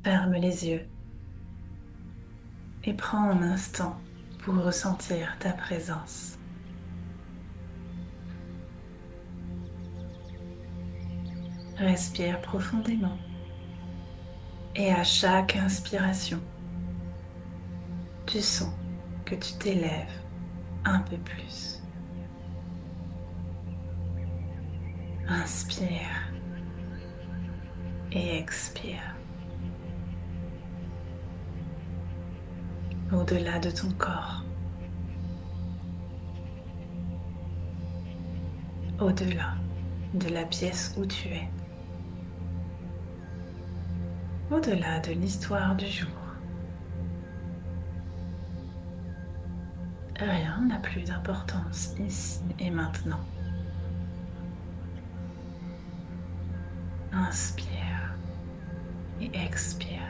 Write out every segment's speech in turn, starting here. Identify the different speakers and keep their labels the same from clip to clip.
Speaker 1: Ferme les yeux et prends un instant pour ressentir ta présence. Respire profondément et à chaque inspiration, tu sens que tu t'élèves un peu plus. Inspire et expire. Au-delà de ton corps, au-delà de la pièce où tu es, au-delà de l'histoire du jour. Rien n'a plus d'importance ici et maintenant. Inspire et expire.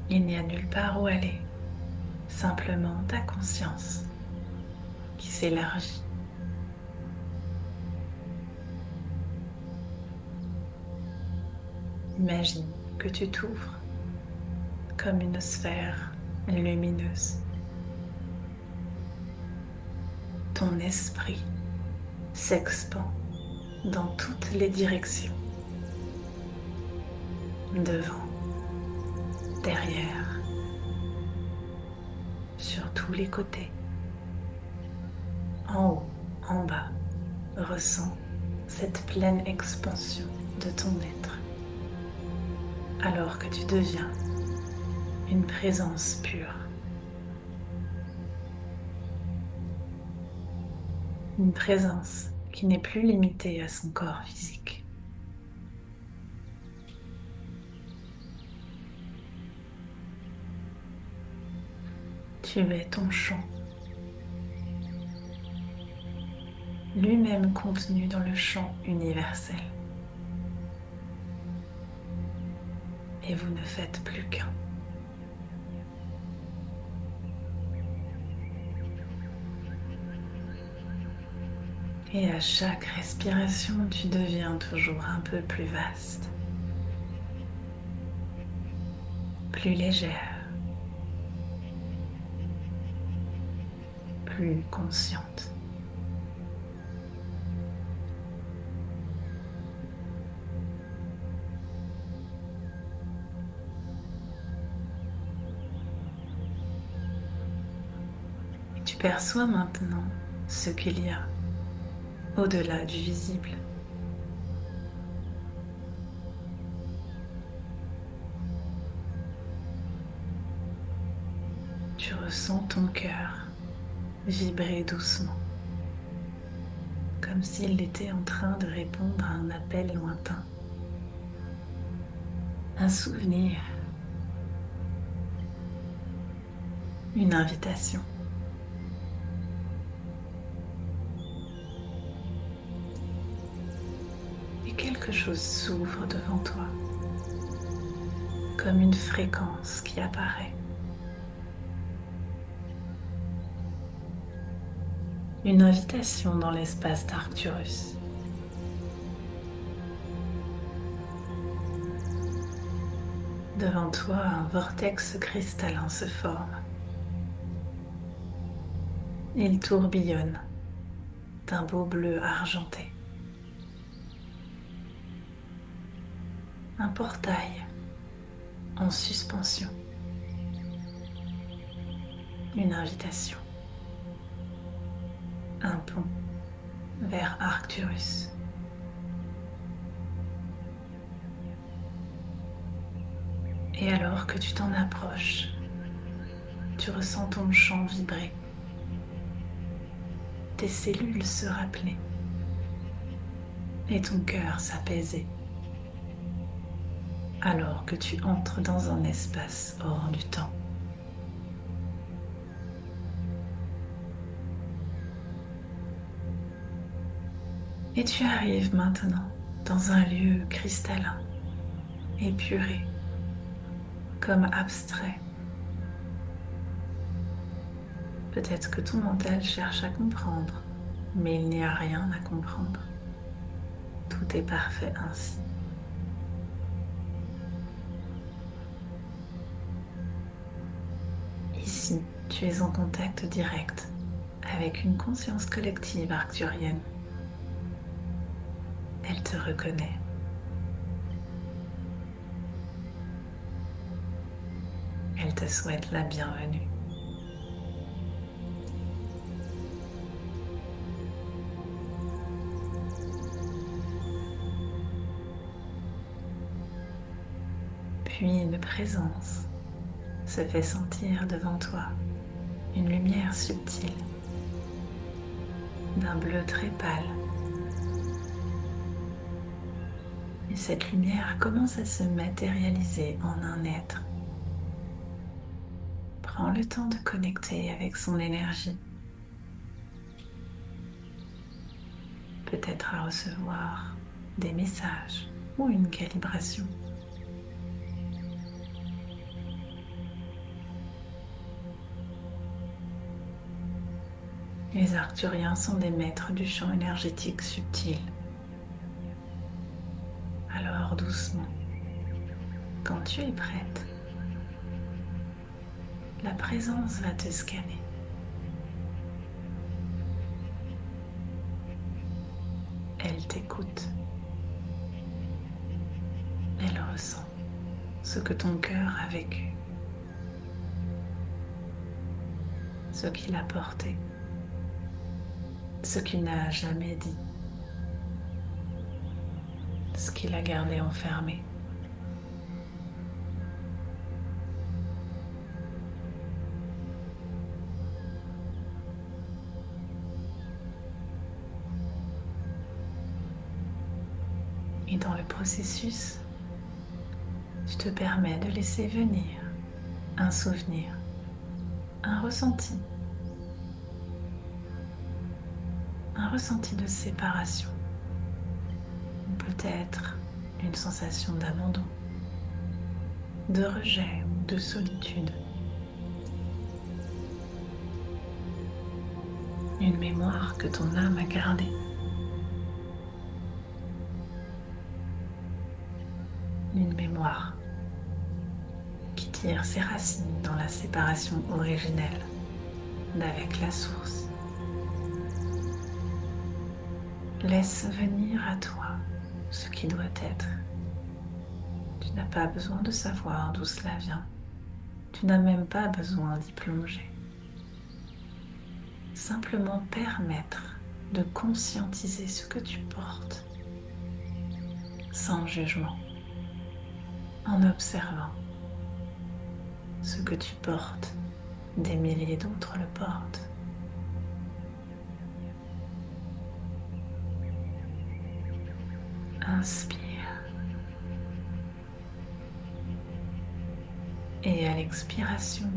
Speaker 1: Il n'y a nulle part où aller, simplement ta conscience qui s'élargit. Imagine que tu t'ouvres comme une sphère lumineuse. Ton esprit s'expand dans toutes les directions, devant, derrière, sur tous les côtés, en haut, en bas. Ressens cette pleine expansion de ton être, alors que tu deviens une présence pure, une présence qui n'est plus limitée à son corps physique. Tu es ton champ, lui-même contenu dans le champ universel. Et vous ne faites plus qu'un. Et à chaque respiration, tu deviens toujours un peu plus vaste, plus légère, plus consciente. Et tu perçois maintenant ce qu'il y a au-delà du visible. Tu ressens ton cœur vibrer doucement, comme s'il était en train de répondre à un appel lointain, un souvenir, une invitation. Et quelque chose s'ouvre devant toi, comme une fréquence qui apparaît. Une invitation dans l'espace d'Arcturus. Devant toi, un vortex cristallin se forme. Il tourbillonne d'un beau bleu argenté. Un portail en suspension. Une invitation. Un pont vers Arcturus. Et alors que tu t'en approches, tu ressens ton champ vibrer, tes cellules se rappeler et ton cœur s'apaiser, alors que tu entres dans un espace hors du temps. Et tu arrives maintenant dans un lieu cristallin, épuré, comme abstrait. Peut-être que ton mental cherche à comprendre, mais il n'y a rien à comprendre. Tout est parfait ainsi. Ici, tu es en contact direct avec une conscience collective arcturienne. Elle te reconnaît. Elle te souhaite la bienvenue. Puis une présence se fait sentir devant toi, une lumière subtile, d'un bleu très pâle. Et cette lumière commence à se matérialiser en un être. Prends le temps de connecter avec son énergie. Peut-être à recevoir des messages ou une calibration. Les Arcturiens sont des maîtres du champ énergétique subtil. Alors doucement, quand tu es prête, la présence va te scanner. Elle t'écoute. Elle ressent ce que ton cœur a vécu, ce qu'il a porté, ce qu'il n'a jamais dit, ce qu'il a gardé enfermé. Et dans le processus, tu te permets de laisser venir un souvenir, un ressenti de séparation, ou peut-être une sensation d'abandon, de rejet ou de solitude. Une mémoire que ton âme a gardée. Une mémoire qui tire ses racines dans la séparation originelle d'avec la source. Laisse venir à toi ce qui doit être. Tu n'as pas besoin de savoir d'où cela vient. Tu n'as même pas besoin d'y plonger. Simplement permettre de conscientiser ce que tu portes, sans jugement, en observant ce que tu portes. Des milliers d'autres le portent. Inspire. Et à l'expiration,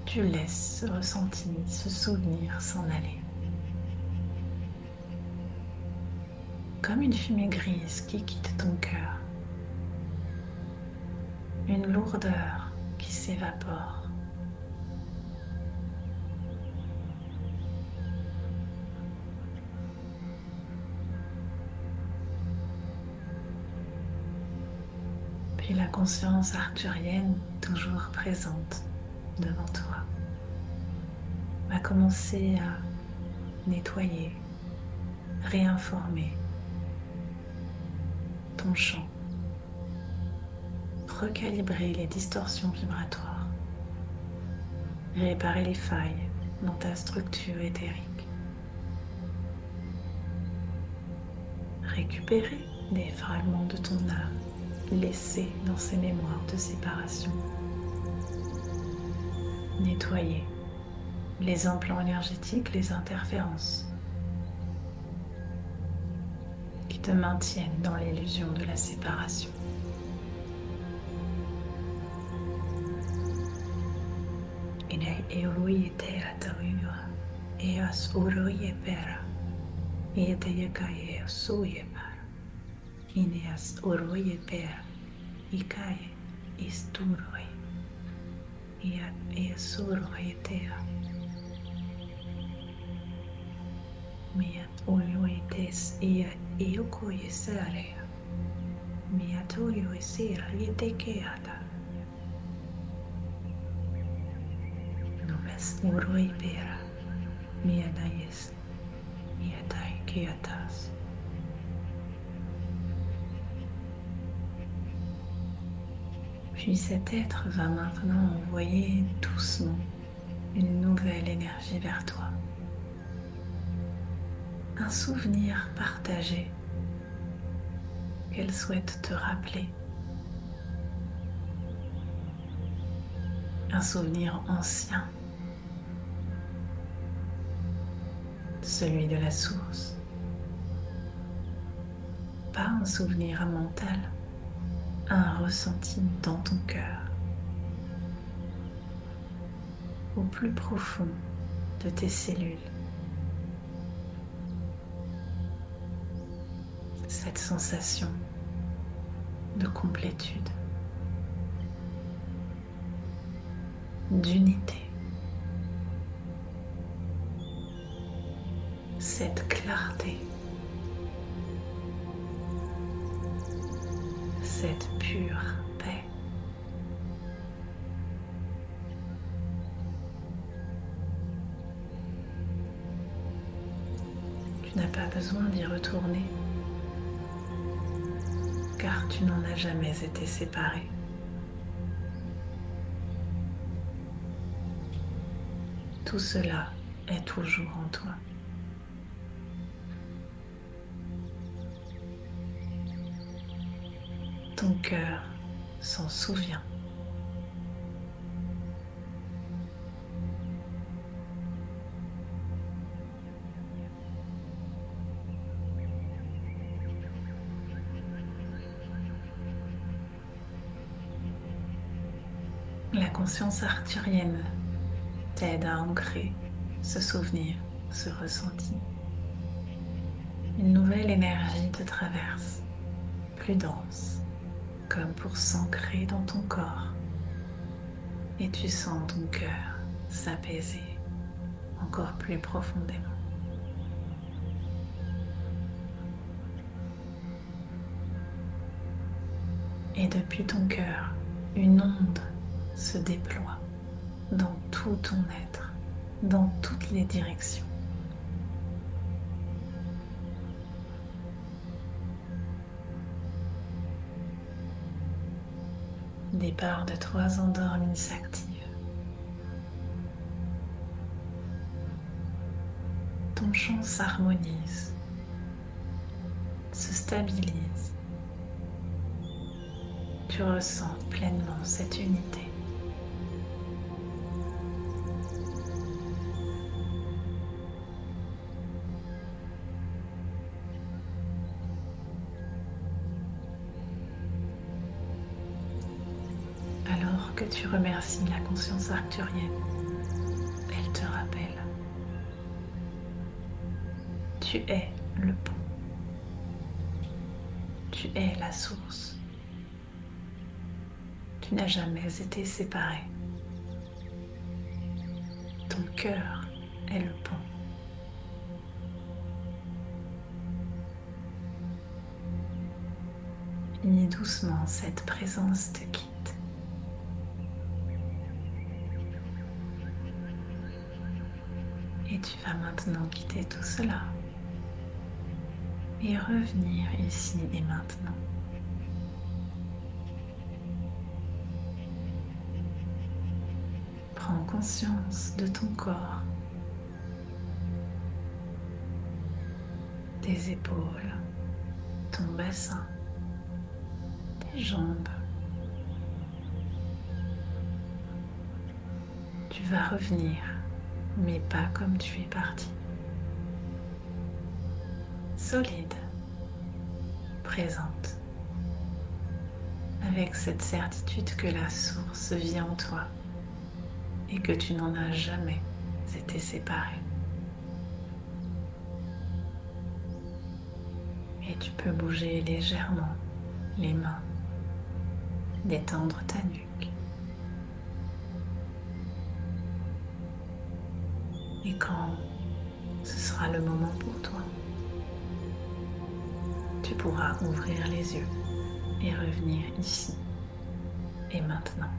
Speaker 1: tu laisses ce ressenti, ce souvenir s'en aller. Comme une fumée grise qui quitte ton cœur. Une lourdeur qui s'évapore. Puis la conscience arcturienne, toujours présente devant toi, va commencer à nettoyer, réinformer ton champ, recalibrer les distorsions vibratoires, réparer les failles dans ta structure éthérique, récupérer des fragments de ton âme laissés dans ces mémoires de séparation, nettoyer les implants énergétiques, les interférences qui te maintiennent dans l'illusion de la séparation. Ineas oroye per ikaye isturoi iat esoroye tea miat oroye tes ia iokoye sarea miat oyo esera yetekeata As uruipera, mianayes, miatai kiatas. Puis cet être va maintenant envoyer doucement une nouvelle énergie vers toi. Un souvenir partagé qu'elle souhaite te rappeler. Un souvenir ancien, celui de la source. Pas un souvenir mental, un ressenti dans ton cœur, au plus profond de tes cellules. Cette sensation de complétude, d'unité, cette clarté, cette pure paix. Tu n'as pas besoin d'y retourner, car tu n'en as jamais été séparé. Tout cela est toujours en toi. Ton cœur s'en souvient. La conscience arthurienne t'aide à ancrer ce souvenir, ce ressenti. Une nouvelle énergie te traverse, plus dense, comme pour s'ancrer dans ton corps. Et tu sens ton cœur s'apaiser encore plus profondément. Et depuis ton cœur, une onde se déploie dans tout ton être, dans toutes les directions. Des parts de toi endormies s'activent. Ton champ s'harmonise, se stabilise. Tu ressens pleinement cette unité. Alors que tu remercies la conscience arcturienne, elle te rappelle: tu es le pont, tu es la source, tu n'as jamais été séparé. Ton cœur est le pont. Finis doucement, cette présence te quitte. Et tu vas maintenant quitter tout cela et revenir ici et maintenant. Prends conscience de ton corps, tes épaules, ton bassin, tes jambes. Tu vas revenir, mais pas comme tu es parti. Solide, présente, avec cette certitude que la source vit en toi et que tu n'en as jamais été séparé. Et tu peux bouger légèrement les mains, détendre ta nuque. Et quand ce sera le moment pour toi, tu pourras ouvrir les yeux et revenir ici et maintenant.